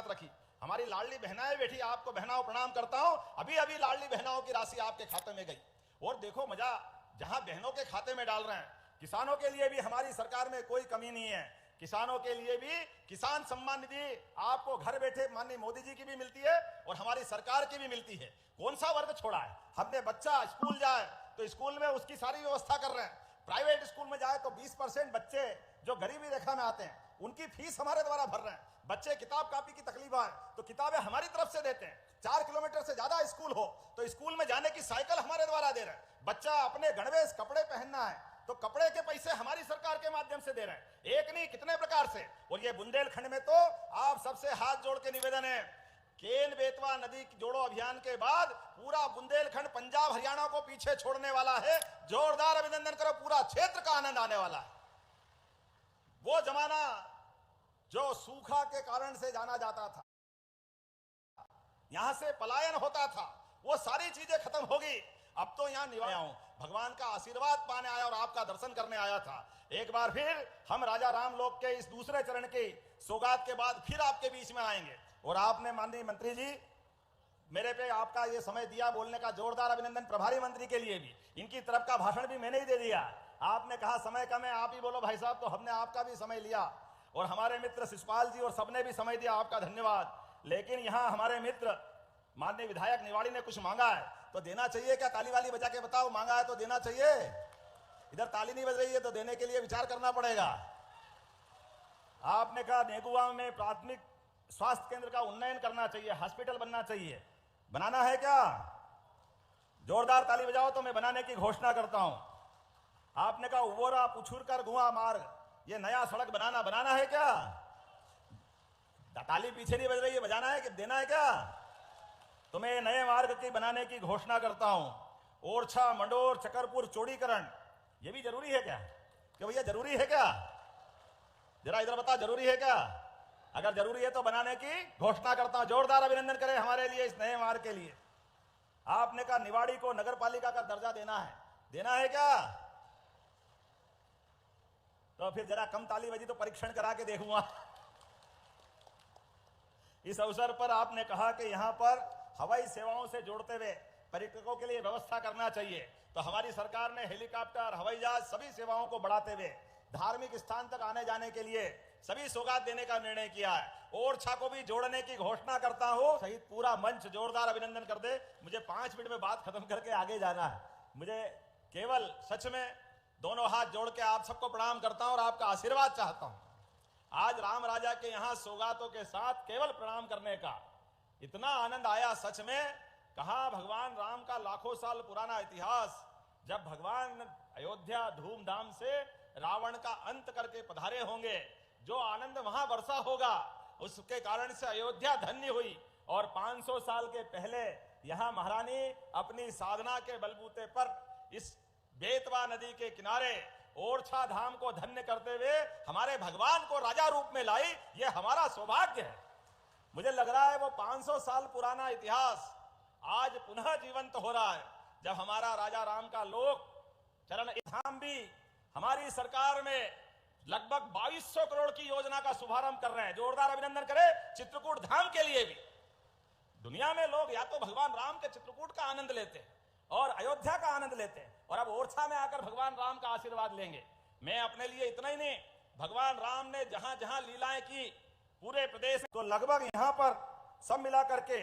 साथ रखी। हमारी लाडली बहनाएं बैठी, आपको बहनाओं प्रणाम करता हूं। अभी अभी लाडली बहनाओं की राशि आपके खाते में गई। और देखो मजा, जहां बहनों के खाते में डाल रहे हैं, किसानों के लिए भी हमारी सरकार में कोई कमी नहीं है। किसानों के लिए भी किसान सम्मान निधि आपको घर बैठे माननीय मोदी जी की भी मिलती है और हमारी सरकार की भी मिलती है। कौन सा वर्ग छोड़ा है? हमने बच्चा स्कूल जाए तो स्कूल में उसकी सारी व्यवस्था कर रहे हैं। प्राइवेट स्कूल में जाए तो 20% बच्चे जो गरीबी रेखा में आते हैं उनकी फीस हमारे द्वारा भर रहे हैं। बच्चे किताब कापी की तकलीफ है तो किताबें हमारी तरफ से देते हैं। 4 किलोमीटर से ज्यादा स्कूल हो तो स्कूल में जाने की साइकिल हमारे द्वारा दे रहे हैं। बच्चा अपने गणवेश कपड़े पहनना है तो कपड़े के पैसे हमारी सरकार के माध्यम से दे रहे हैं। एक नहीं कितने प्रकार से। और ये बुंदेलखंड में तो आप सबसे हाथ जोड़ के निवेदन है, केन बेतवा नदी जोड़ो अभियान के बाद पूरा बुंदेलखंड पंजाब हरियाणा को पीछे छोड़ने वाला है। जोरदार अभिनंदन करो, पूरा क्षेत्र का आनंद आने वाला है। वो जमाना जो सूखा के कारण से जाना जाता था, यहां से पलायन होता था, वो सारी चीजें खत्म होगी। अब तो यहां निवाया हूं, भगवान का आशीर्वाद पाने आया और आपका दर्शन करने आया था। एक बार फिर हम राजा राम लोक के इस दूसरे चरण की सौगात के बाद फिर आपके बीच में आएंगे। और आपने माननीय मंत्री जी मेरे पे आपका ये समय दिया बोलने का, जोरदार अभिनंदन प्रभारी मंत्री के लिए भी। इनकी तरफ का भाषण भी मैंने ही दे दिया। आपने कहा समय कम है, आप ही बोलो भाई साहब, तो हमने आपका भी समय लिया। और हमारे मित्र शिषपाल जी और सबने भी समय दिया, आपका धन्यवाद। लेकिन यहां हमारे मित्र माननीय विधायक निवाड़ी ने कुछ मांगा है तो देना चाहिए क्या? ताली वाली बजा के बताओ, मांगा है तो देना चाहिए। इधर ताली नहीं बज रही है तो देने के लिए विचार करना पड़ेगा। आपने कहा नेगुआ में प्राथमिक स्वास्थ्य केंद्र का उन्नयन करना चाहिए, हॉस्पिटल बनना चाहिए। बनाना है क्या? जोरदार ताली बजाओ तो मैं बनाने की घोषणा करता हूं। आपने कहा उवोरा पुछुरकर गुआ मार्ग, ये नया सड़क बनाना है क्या? ताली पीछे नहीं बज रही है, बजाना है कि देना है क्या? तो मैं नए मार्ग की बनाने की घोषणा करता हूं। ओरछा मंडोर चकरपुर चौड़ीकरण, ये भी जरूरी है क्या? कि भैया जरूरी है क्या? जरा इधर बता, जरूरी है क्या? अगर जरूरी है तो बनाने की घोषणा करता हूं। जोरदार अभिनंदन करें हमारे लिए, इस नए मार्ग के लिए। आपने कहा निवाड़ी को नगर पालिका का दर्जा देना है क्या? तो फिर जरा कम ताली बजी तो परीक्षण करा के देखूंगा। इस अवसर पर आपने कहा कि यहां पर हवाई सेवाओं से जोड़ते हुए पर्यटकों के लिए व्यवस्था करना चाहिए। तो हमारी सरकार ने हेलीकॉप्टर, हवाई जहाज सभी सेवाओं को बढ़ाते हुए धार्मिक स्थान तक आने जाने के लिए सभी सौगात देने का निर्णय किया है। ओरछा को भी जोड़ने की घोषणा करता हूं। सहित पूरा मंच जोरदार अभिनंदन कर दे। मुझे 5 मिनट में बात खत्म करके आगे जाना है। मुझे केवल सच में दोनों हाथ जोड़ के आप सबको प्रणाम करता हूं और आपका आशीर्वाद चाहता हूं। आज राम राजा के यहां सौगातों के साथ केवल प्रणाम करने का इतना आनंद आया। सच में कहा भगवान राम का लाखों साल पुराना इतिहास, जब भगवान अयोध्या धूमधाम से रावण का अंत करके पधारे होंगे, जो आनंद वहां वर्षा होगा, उसके कारण से अयोध्या धन्य हुई। और 500 साल के पहले यहां महारानी अपनी साधना के बलबूते पर इस बेतवा नदी के किनारे ओरछा धाम को धन्य करते हुए हमारे भगवान को राजा रूप में लाई। यह हमारा सौभाग्य है। मुझे लग रहा है वो 500 साल पुराना इतिहास आज पुनः जीवंत हो रहा है, जब हमारा राजा राम का लोक चरण धाम भी हमारी सरकार में लगभग 2200 करोड़ की योजना का शुभारंभ कर रहे हैं। जोरदार अभिनंदन करें चित्रकूट धाम के लिए भी। दुनिया में लोग या तो भगवान राम के चित्रकूट का आनंद लेते हैं और अयोध्या का आनंद लेते हैं, और अब ओरछा में आकर भगवान राम का आशीर्वाद लेंगे। मैं अपने लिए इतना ही नहीं, भगवान राम ने जहां जहां लीलाएं की पूरे प्रदेश, तो लगभग यहां पर सब मिला करके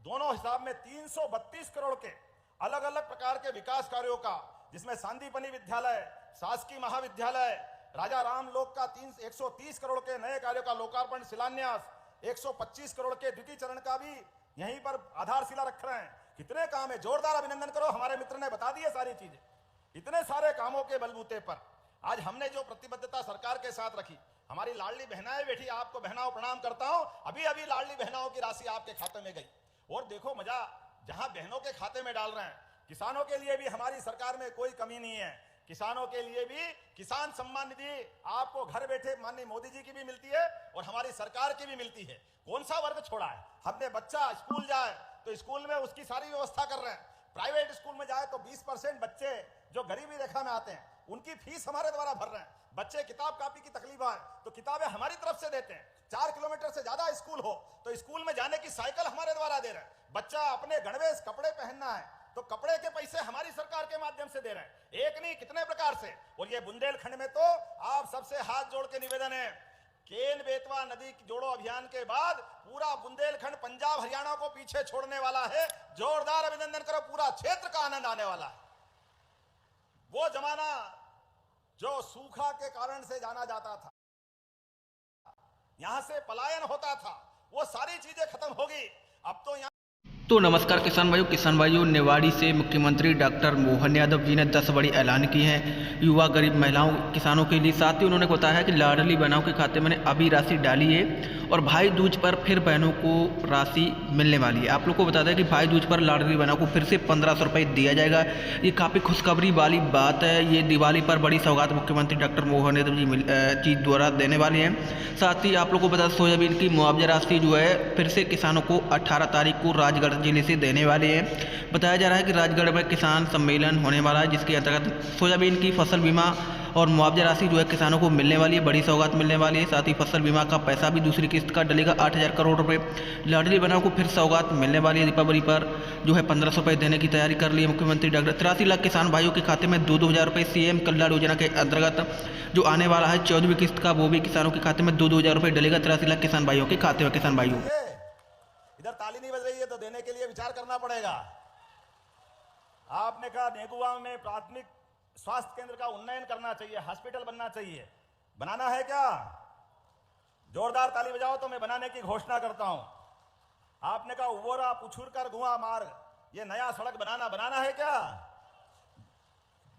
दोनों हिसाब में 332 करोड़ के अलग अलग प्रकार के विकास कार्यों का, जिसमें सांदीपनी विद्यालय, शासकीय महाविद्यालय, राजा राम लोक का 130 करोड़ के नए कार्यों का लोकार्पण शिलान्यास, 125 करोड़ के द्वितीय चरण का भी यहीं पर आधारशिला रख रहे हैं। कितने काम है, जोरदार अभिनंदन करो। हमारे मित्र ने बता दी है सारी चीजें। इतने सारे कामों के बलबूते पर आज हमने जो प्रतिबद्धता सरकार के साथ रखी, हमारी लाडली बहनाएं बैठी, आपको बहनाओं प्रणाम करता हूं। अभी अभी लाडली बहनाओं की राशि आपके खाते में गई। और देखो मजा, जहां बहनों के खाते में डाल रहे हैं, किसानों के लिए भी हमारी सरकार में कोई कमी नहीं है। किसानों के लिए भी किसान सम्मान निधि आपको घर बैठे माननीय मोदी जी की भी मिलती है और हमारी सरकार की भी मिलती है। कौन सा वर्ग छोड़ा है? हमने बच्चा स्कूल जाए तो स्कूल में उसकी सारी व्यवस्था कर रहे हैं। प्राइवेट स्कूल में जाए तो 20% बच्चे जो गरीबी रेखा में आते हैं उनकी फीस हमारे द्वारा भर रहे हैं। बच्चे किताब कापी की तकलीफ है तो किताबें हमारी तरफ से देते हैं। 4 किलोमीटर से ज्यादा स्कूल हो तो स्कूल में जाने की साइकिल हमारे द्वारा दे रहे हैं। बच्चा अपने गणवेश कपड़े पहनना है तो कपड़े के पैसे हमारी सरकार के माध्यम से दे रहे हैं। एक नहीं कितने प्रकार से। और ये बुंदेलखंड में तो आप सबसे हाथ जोड़ के निवेदन है, केन बेतवा नदी जोड़ो अभियान के बाद पूरा बुंदेलखंड पंजाब हरियाणा को पीछे छोड़ने वाला है। जोरदार अभिनंदन करो, पूरा क्षेत्र का आनंद आने वाला है। वो जमाना जो सूखा के कारण से जाना जाता था, यहां से पलायन होता था, वो सारी चीजें खत्म होगी। अब तो तो नमस्कार किसान भाइयों, निवाड़ी से मुख्यमंत्री डॉक्टर मोहन यादव जी ने 10 बड़ी ऐलान की हैं युवा गरीब महिलाओं किसानों के लिए। साथ ही उन्होंने बताया है कि लाडली बहनों के खाते में अभी राशि डाली है और भाई दूज पर फिर बहनों को राशि मिलने वाली है। आप लोग को बता दें कि भाई दूज पर लाडली बहनों को फिर से 1500 रुपये दिया जाएगा। ये काफ़ी खुशखबरी वाली बात है। ये दिवाली पर बड़ी सौगात मुख्यमंत्री डॉक्टर मोहन यादव जी द्वारा देने वाले हैं। साथ ही आप लोग को बता दें सोयाबीन की मुआवजा राशि जो है फिर से किसानों को 18 तारीख को राजगढ़ जिले से देने वाले हैं। बताया जा रहा है कि राजगढ़ में किसान सम्मेलन होने वाला है, जिसके अंतर्गत सोयाबीन की फसल बीमा और मुआवजा राशि जो है किसानों को मिलने वाली है, बड़ी सौगात मिलने वाली है। साथ ही फसल बीमा का पैसा भी दूसरी किस्त का डलेगा 8000 करोड़ रुपए। लाडली बहनों को फिर सौगात मिलने वाली है। दीपावली पर जो है 1500 रुपये देने की तैयारी कर ली है मुख्यमंत्री डॉक्टर। 83 लाख किसान भाइयों के खाते में 2-2 हज़ार रुपये सीएम कल्याण योजना के अंतर्गत जो आने वाला है 14वीं किस्त का, वो भी किसानों के खाते में 2-2 हज़ार रुपये डलेगा 83 लाख किसान भाइयों के खाते में। किसान भाइयों इधर ताली नहीं बज रही है तो देने के लिए विचार करना पड़ेगा। आपने कहा नेगुआ में प्राथमिक स्वास्थ्य केंद्र का उन्नयन करना चाहिए, हॉस्पिटल बनना चाहिए। बनाना है क्या? जोरदार ताली बजाओ तो मैं बनाने की घोषणा करता हूं। आपने कहा उवोरा पुछुरकर गुआ मार्ग, ये नया सड़क बनाना है क्या?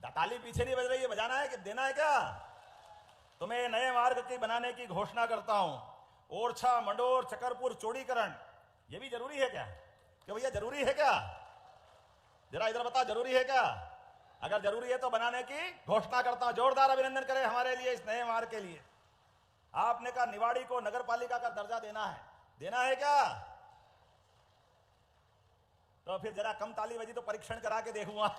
ताली पीछे नहीं बज रही है, बजाना है कि देना है क्या? तो मैं नए मार्ग की बनाने की घोषणा करता हूं। ओरछा मंडोर चकरपुर चौड़ीकरण, ये भी जरूरी है क्या? कि भैया जरूरी है क्या? जरा इधर बता, जरूरी है क्या? अगर जरूरी है तो बनाने की घोषणा करता हूं। जोरदार अभिनंदन करें हमारे लिए इस नए मार्ग के लिए। आपने कहा निवाड़ी को नगर पालिका का दर्जा देना है क्या? तो फिर जरा कम ताली बजी तो परीक्षण करा के देखूंगा।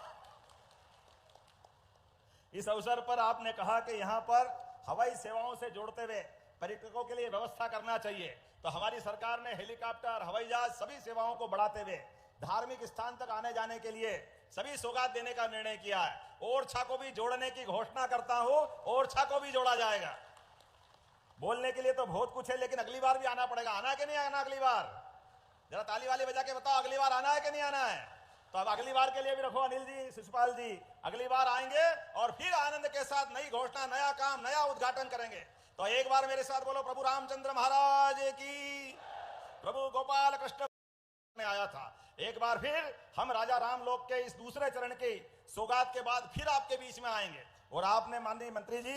इस अवसर पर आपने कहा कि यहां पर हवाई सेवाओं से जोड़ते हुए पर्यटकों के लिए व्यवस्था करना चाहिए, तो हमारी सरकार ने हेलीकॉप्टर, हवाई जहाज सभी सेवाओं को बढ़ाते हुए धार्मिक स्थान तक आने जाने के लिए सभी सौगात देने का निर्णय किया है। ओरछा को भी जोड़ने की घोषणा करता हूं, ओरछा को भी जोड़ा जाएगा। बोलने के लिए तो बहुत कुछ है, लेकिन अगली बार भी आना पड़ेगा। आना कि नहीं आना अगली बार? जरा ताली वाली बजा के बताओ, अगली बार आना है कि नहीं आना है? तो अब अगली बार के लिए भी रखो अनिल जी, शिशुपाल जी, अगली बार आएंगे और फिर आनंद के साथ नई घोषणा, नया काम, नया उद्घाटन करेंगे। तो एक बार मेरे साथ बोलो, प्रभु रामचंद्र महाराज की, प्रभु गोपाल कृष्ण में आया था। एक बार फिर हम राजा राम लोक के इस दूसरे चरण के सौगात के बाद फिर आपके बीच में आएंगे। और आपने माननीय मंत्री जी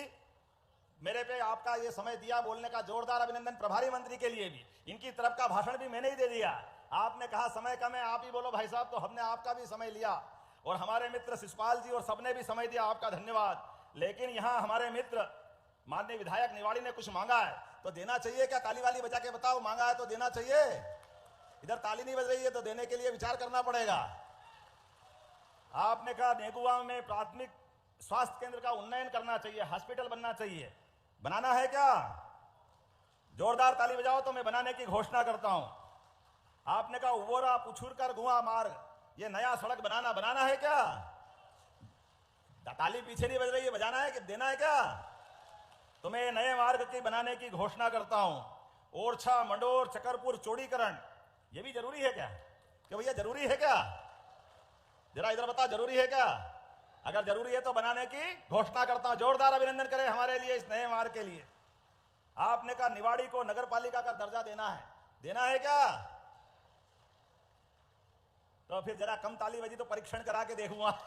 मेरे पे आपका ये समय दिया बोलने का, जोरदार अभिनंदन। प्रभारी मंत्री के लिए भी, इनकी तरफ का भाषण भी मैंने ही दे दिया। आपने कहा समय कम है, आप ही बोलो भाई साहब, तो हमने आपका भी समय लिया और हमारे मित्र शिशुपाल जी और सबने भी समय दिया, आपका धन्यवाद। लेकिन यहां हमारे मित्र माननीय विधायक निवाड़ी ने कुछ मांगा है तो देना चाहिए क्या? ताली वाली बजा के बताओ, मांगा है तो देना चाहिए। इधर ताली नहीं बज रही है तो देने के लिए विचार करना पड़ेगा। आपने कहा नेगुआ में प्राथमिक स्वास्थ्य केंद्र का उन्नयन करना चाहिए, हॉस्पिटल बनना चाहिए। बनाना है क्या? जोरदार ताली बजाओ तो मैं बनाने की घोषणा करता हूं। आपने कहा उवोरा पुछुरकर गुआ मार्ग, ये नया सड़क बनाना है क्या? ताली पीछे नहीं बज रही है, बजाना है कि देना है क्या? तो मैं नए मार्ग की बनाने की घोषणा करता हूं। ओरछा मंडोर चकरपुर चौड़ीकरण, ये भी जरूरी है क्या? कि भैया जरूरी है क्या? जरा इधर बता, जरूरी है क्या? अगर जरूरी है तो बनाने की घोषणा करता हूं। जोरदार अभिनंदन करें हमारे लिए इस नए मार्ग के लिए। आपने कहा निवाड़ी को नगर पालिका का दर्जा देना है क्या? तो फिर जरा कम ताली बजी तो परीक्षण करा के देखूंगा।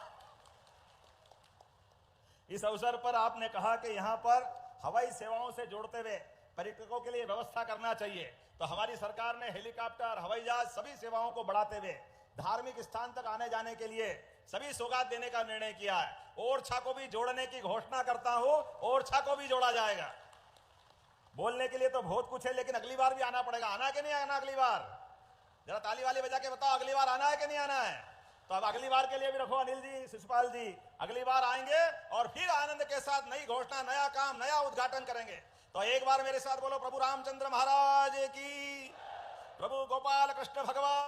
इस अवसर पर आपने कहा कि यहां पर हवाई सेवाओं से जोड़ते हुए पर्यटकों के लिए व्यवस्था करना चाहिए, तो हमारी सरकार ने हेलीकॉप्टर, हवाई जहाज सभी सेवाओं को बढ़ाते हुए धार्मिक स्थान तक आने जाने के लिए सभी सौगात देने का निर्णय किया है। ओरछा को भी जोड़ने की घोषणा करता हूं, ओरछा को भी जोड़ा जाएगा। बोलने के लिए तो बहुत कुछ है, लेकिन अगली बार भी आना पड़ेगा। आना कि नहीं आना अगली बार? जरा ताली वाली बजा के बताओ, अगली बार आना है कि नहीं आना है? तो अब अगली बार के लिए भी रखो अनिल जी, शिशुपाल जी, अगली बार आएंगे और फिर आनंद के साथ नई घोषणा, नया काम, नया उद्घाटन करेंगे। तो एक बार मेरे साथ बोलो, प्रभु रामचंद्र महाराज की, प्रभु गोपाल कृष्ण भगवान